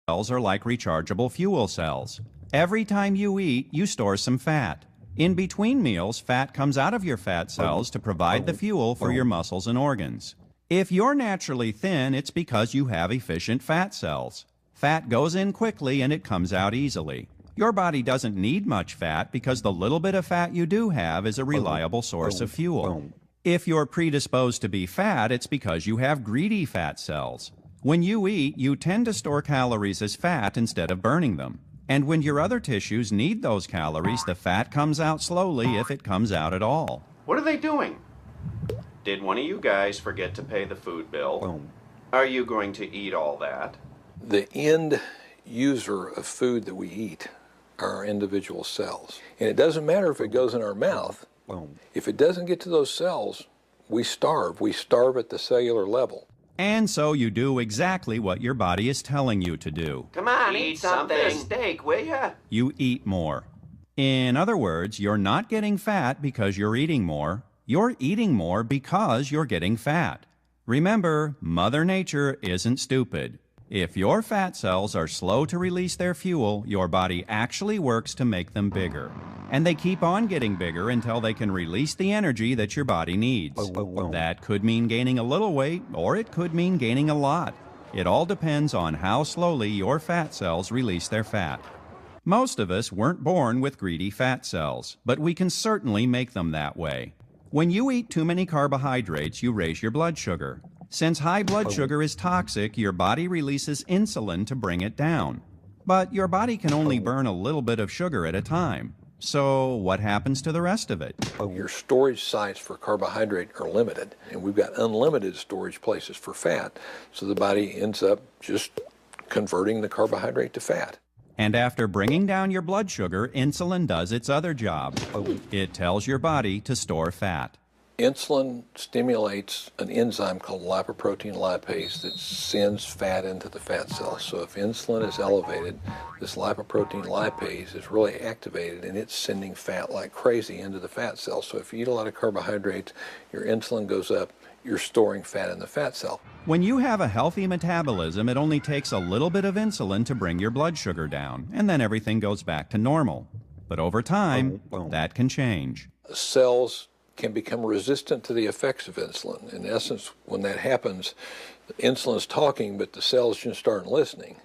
cells are like rechargeable fuel cells. Every time you eat, you store some fat. In between meals, fat comes out of your fat cells to provide the fuel for your muscles and organs. If you're naturally thin, it's because you have efficient fat cells. Fat goes in quickly and it comes out easily. Your body doesn't need much fat because the little bit of fat you do have is a reliable source of fuel. If you're predisposed to be fat, it's because you have greedy fat cells. When you eat, you tend to store calories as fat instead of burning them. And when your other tissues need those calories, the fat comes out slowly if it comes out at all. What are they doing? Did one of you guys forget to pay the food bill? Are you going to eat all that? The end user of food that we eat are our individual cells. And it doesn't matter if it goes in our mouth. If it doesn't get to those cells, we starve. We starve at the cellular level. And so you do exactly what your body is telling you to do. Come on, eat something. A steak, will ya? You eat more. In other words, you're not getting fat because you're eating more. You're eating more because you're getting fat. Remember, Mother Nature isn't stupid. If your fat cells are slow to release their fuel, your body actually works to make them bigger. And they keep on getting bigger until they can release the energy that your body needs. That could mean gaining a little weight, or it could mean gaining a lot. It all depends on how slowly your fat cells release their fat. Most of us weren't born with greedy fat cells, but we can certainly make them that way. When you eat too many carbohydrates, you raise your blood sugar. Since high blood sugar is toxic, your body releases insulin to bring it down. But your body can only burn a little bit of sugar at a time. So what happens to the rest of it? Your storage sites for carbohydrate are limited, and we've got unlimited storage places for fat, so the body ends up just converting the carbohydrate to fat. And after bringing down your blood sugar, insulin does its other job. It tells your body to store fat. Insulin stimulates an enzyme called lipoprotein lipase that sends fat into the fat cells. So if insulin is elevated, this lipoprotein lipase is really activated and it's sending fat like crazy into the fat cell. So if you eat a lot of carbohydrates, your insulin goes up, you're storing fat in the fat cell. When you have a healthy metabolism, it only takes a little bit of insulin to bring your blood sugar down, and then everything goes back to normal. But over time, that can change. Cells can become resistant to the effects of insulin. In essence, when that happens, the insulin's talking, but the cells just aren't listening.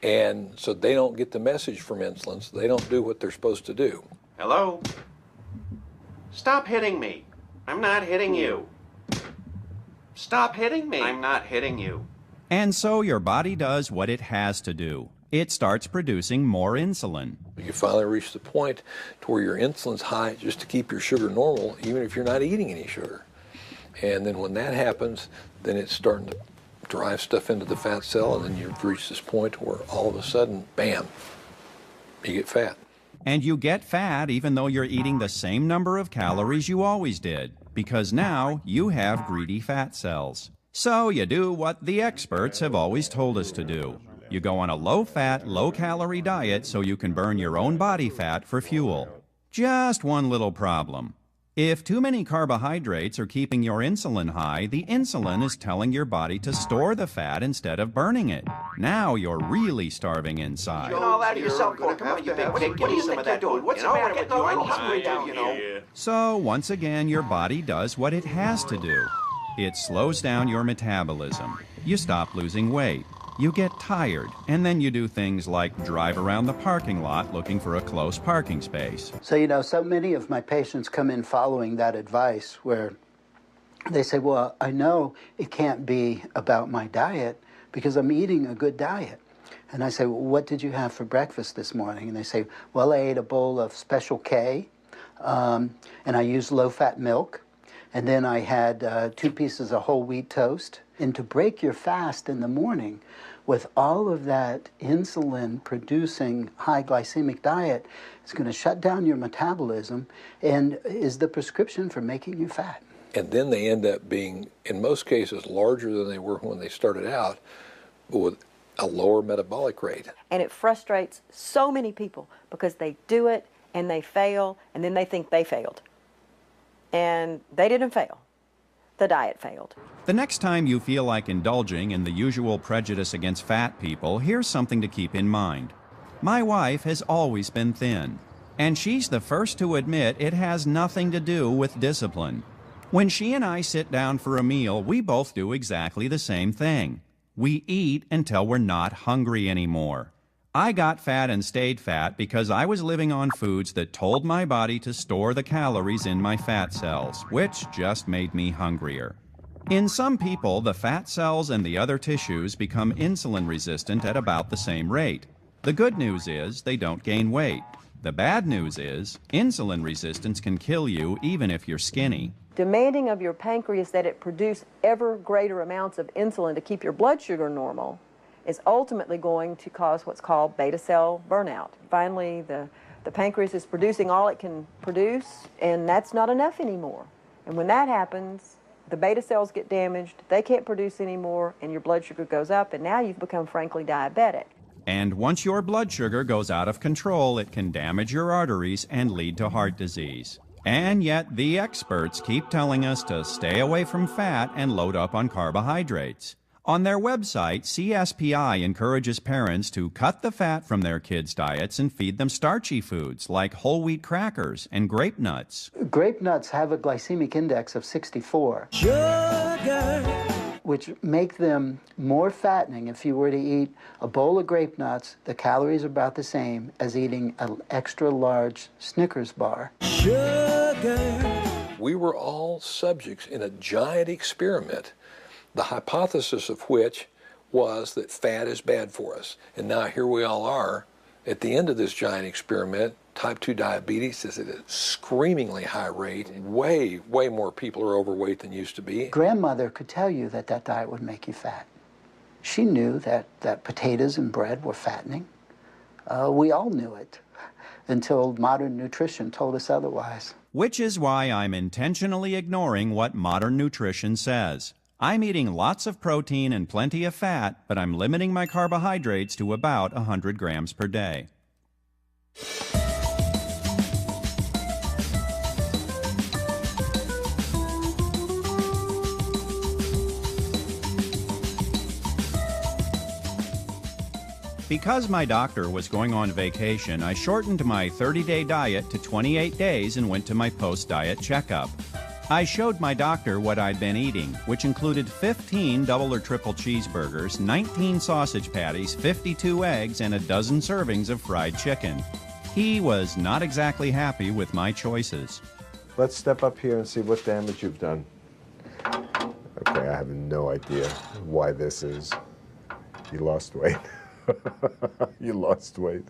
And so they don't get the message from insulin, so they don't do what they're supposed to do. Hello? Stop hitting me. I'm not hitting you. Stop hitting me. I'm not hitting you. And so your body does what it has to do. It starts producing more insulin. You finally reach the point to where your insulin's high just to keep your sugar normal, even if you're not eating any sugar. And then when that happens, then it's starting to drive stuff into the fat cell, and then you've reached this point where all of a sudden, bam, you get fat. And you get fat even though you're eating the same number of calories you always did, because now you have greedy fat cells. So you do what the experts have always told us to do. You go on a low-fat, low-calorie diet so you can burn your own body fat for fuel. Just one little problem. If too many carbohydrates are keeping your insulin high, the insulin is telling your body to store the fat instead of burning it. Now you're really starving inside. You all out of yourself, Gordon. Come on, you big pig. What do you think you're doing? What's the matter with you? I'm hungry now, you know. So once again, your body does what it has to do. It slows down your metabolism. You stop losing weight. You get tired, and then you do things like drive around the parking lot looking for a close parking space. So, you know, so many of my patients come in following that advice where they say, well, I know it can't be about my diet because I'm eating a good diet. And I say, well, what did you have for breakfast this morning? And they say, well, I ate a bowl of Special K, and I used low-fat milk, and then I had 2 pieces of whole wheat toast. And to break your fast in the morning with all of that insulin-producing high glycemic diet, it's going to shut down your metabolism and is the prescription for making you fat. And then they end up being, in most cases, larger than they were when they started out, but with a lower metabolic rate. And it frustrates so many people because they do it and they fail, and then they think they failed. And they didn't fail. the diet failed. The next time you feel like indulging in the usual prejudice against fat people, here's something to keep in mind. My wife has always been thin, and she's the first to admit it has nothing to do with discipline. When she and I sit down for a meal, we both do exactly the same thing. We eat until we're not hungry anymore. I got fat and stayed fat because I was living on foods that told my body to store the calories in my fat cells, which just made me hungrier. In some people, the fat cells and the other tissues become insulin resistant at about the same rate. The good news is they don't gain weight. The bad news is insulin resistance can kill you even if you're skinny. Demanding of your pancreas that it produce ever greater amounts of insulin to keep your blood sugar normal is ultimately going to cause what's called beta cell burnout. Finally, the pancreas is producing all it can produce, and that's not enough anymore. And when that happens, the beta cells get damaged, they can't produce anymore, and your blood sugar goes up, and now you've become frankly diabetic. And once your blood sugar goes out of control, it can damage your arteries and lead to heart disease. And yet the experts keep telling us to stay away from fat and load up on carbohydrates. On their website, CSPI encourages parents to cut the fat from their kids' diets and feed them starchy foods like whole wheat crackers and grape nuts. Grape nuts have a glycemic index of 64. Which make them more fattening. If you were to eat a bowl of grape nuts, the calories are about the same as eating an extra large Snickers bar. We were all subjects in a giant experiment, the hypothesis of which was that fat is bad for us. And now here we all are at the end of this giant experiment. Type 2 diabetes is at a screamingly high rate. Way more people are overweight than used to be. Grandmother could tell you that that diet would make you fat. She knew that potatoes and bread were fattening. We all knew it until modern nutrition told us otherwise. Which is why I'm intentionally ignoring what modern nutrition says. I'm eating lots of protein and plenty of fat, but I'm limiting my carbohydrates to about 100 grams per day. Because my doctor was going on vacation, I shortened my 30-day diet to 28 days and went to my post-diet checkup. I showed my doctor what I'd been eating, which included 15 double or triple cheeseburgers, 19 sausage patties, 52 eggs, and a dozen servings of fried chicken. He was not exactly happy with my choices. Let's step up here and see what damage you've done. Okay, I have no idea why this is. You lost weight. You lost weight.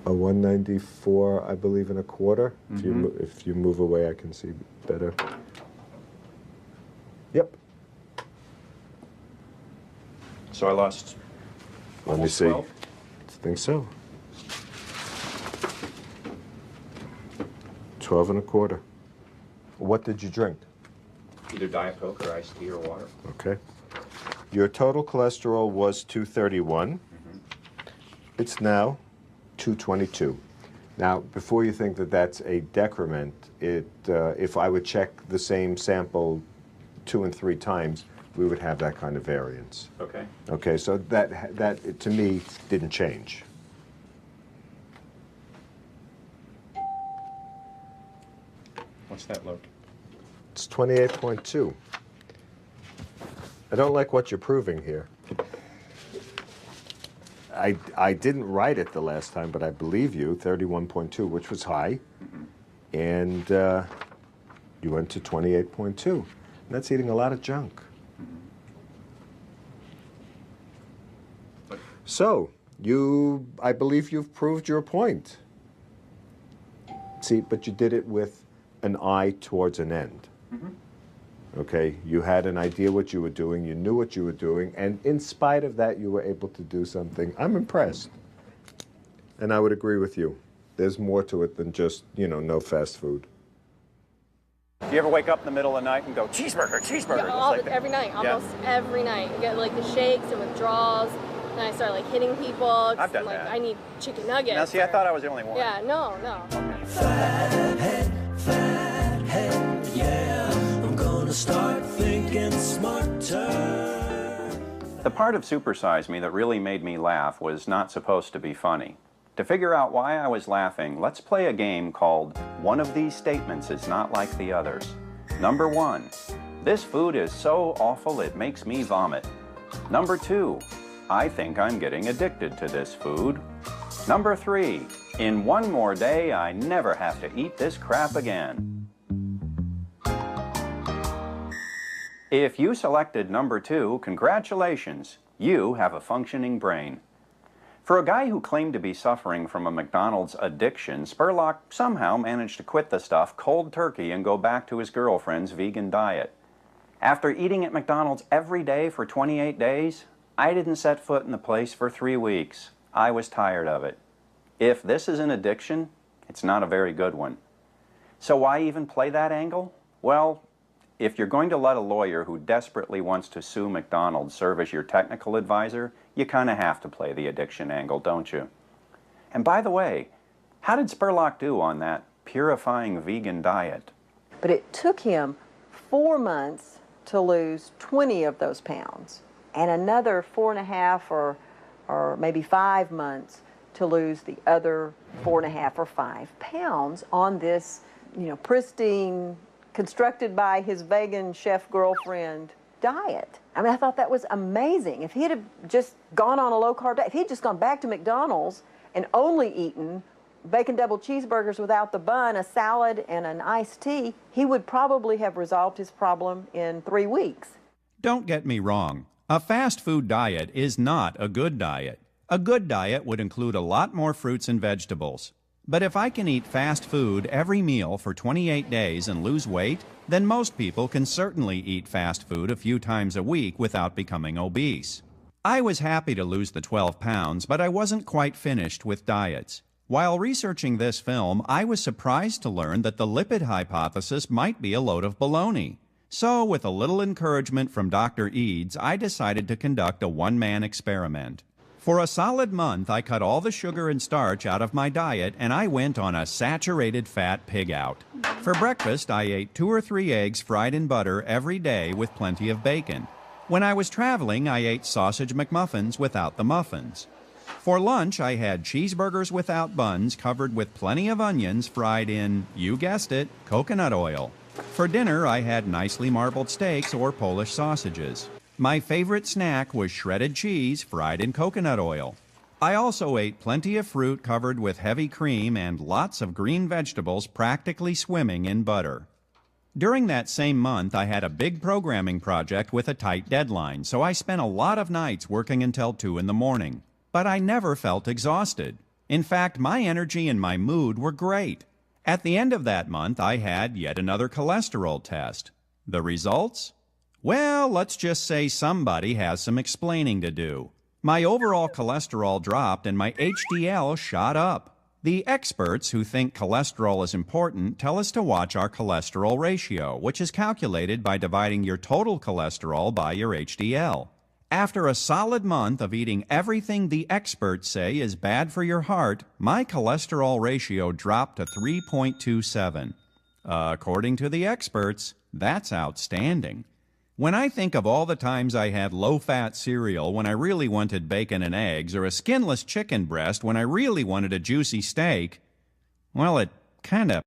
A 194, I believe, and a quarter. If you move away, I can see better. Yep. So I lost. Let me see. 12? I think so. 12 and a quarter. What did you drink? Either Diet Coke or iced tea or water. Okay. Your total cholesterol was 231. It's now 222. Now, before you think that that's a decrement, if I would check the same sample 2 and 3 times, we would have that kind of variance. Okay. Okay, so that to me didn't change. What's that look? It's 28.2. I don't like what you're proving here. I didn't write it the last time, but I believe you, 31.2, which was high. And you went to 28.2. And that's eating a lot of junk. So, I believe you've proved your point. See, but you did it with an eye towards an end. Okay, you had an idea what you were doing, you knew what you were doing, and in spite of that, you were able to do something. I'm impressed. And I would agree with you. There's more to it than just, no fast food. Do you ever wake up in the middle of the night and go, cheeseburger, cheeseburger? Yeah, every night, almost every night. You get like the shakes and withdrawals. and I started like hitting people. 'Cause I've done I'm like, that. I need chicken nuggets. Now, see, I thought I was the only one. Yeah, no, no. Fathead, yeah, I'm gonna start thinking smarter. The part of Super Size Me that really made me laugh was not supposed to be funny. To figure out why I was laughing, let's play a game called One of These Statements Is Not Like the Others. Number 1, this food is so awful it makes me vomit. Number 2, I think I'm getting addicted to this food. Number 3, in one more day I never have to eat this crap again. If you selected number 2, congratulations, you have a functioning brain. For a guy who claimed to be suffering from a McDonald's addiction, Spurlock somehow managed to quit the stuff cold turkey and go back to his girlfriend's vegan diet. After eating at McDonald's every day for 28 days, I didn't set foot in the place for 3 weeks. I was tired of it. If this is an addiction, it's not a very good one. So why even play that angle? Well, if you're going to let a lawyer who desperately wants to sue McDonald's serve as your technical advisor, you kind of have to play the addiction angle, don't you? And by the way, how did Spurlock do on that purifying vegan diet? But it took him 4 months to lose 20 of those pounds, and another 4.5 or maybe 5 months to lose the other 4.5 or 5 pounds on this, pristine, constructed by his vegan chef girlfriend diet. I mean, I thought that was amazing. If he'd have just gone on a low-carb diet, if he'd just gone back to McDonald's and only eaten bacon double cheeseburgers without the bun, a salad, and an iced tea, he would probably have resolved his problem in 3 weeks. Don't get me wrong. A fast food diet is not a good diet. A good diet would include a lot more fruits and vegetables. But if I can eat fast food every meal for 28 days and lose weight, then most people can certainly eat fast food a few times a week without becoming obese. I was happy to lose the 12 pounds, but I wasn't quite finished with diets. While researching this film, I was surprised to learn that the lipid hypothesis might be a load of baloney. So, with a little encouragement from Dr. Eads, I decided to conduct a one-man experiment. For a solid month, I cut all the sugar and starch out of my diet, and I went on a saturated fat pig out. For breakfast, I ate 2 or 3 eggs fried in butter every day with plenty of bacon. When I was traveling, I ate sausage McMuffins without the muffins. For lunch, I had cheeseburgers without buns covered with plenty of onions fried in, you guessed it, coconut oil. For dinner, I had nicely marbled steaks or Polish sausages. My favorite snack was shredded cheese fried in coconut oil. I also ate plenty of fruit covered with heavy cream and lots of green vegetables practically swimming in butter. During that same month, I had a big programming project with a tight deadline, so I spent a lot of nights working until 2 in the morning. But I never felt exhausted. In fact, my energy and my mood were great. At the end of that month, I had yet another cholesterol test. The results? Well, let's just say somebody has some explaining to do. My overall cholesterol dropped and my HDL shot up. The experts who think cholesterol is important tell us to watch our cholesterol ratio, which is calculated by dividing your total cholesterol by your HDL. After a solid month of eating everything the experts say is bad for your heart, my cholesterol ratio dropped to 3.27. According to the experts, that's outstanding. When I think of all the times I had low-fat cereal when I really wanted bacon and eggs, or a skinless chicken breast when I really wanted a juicy steak, well, it kind of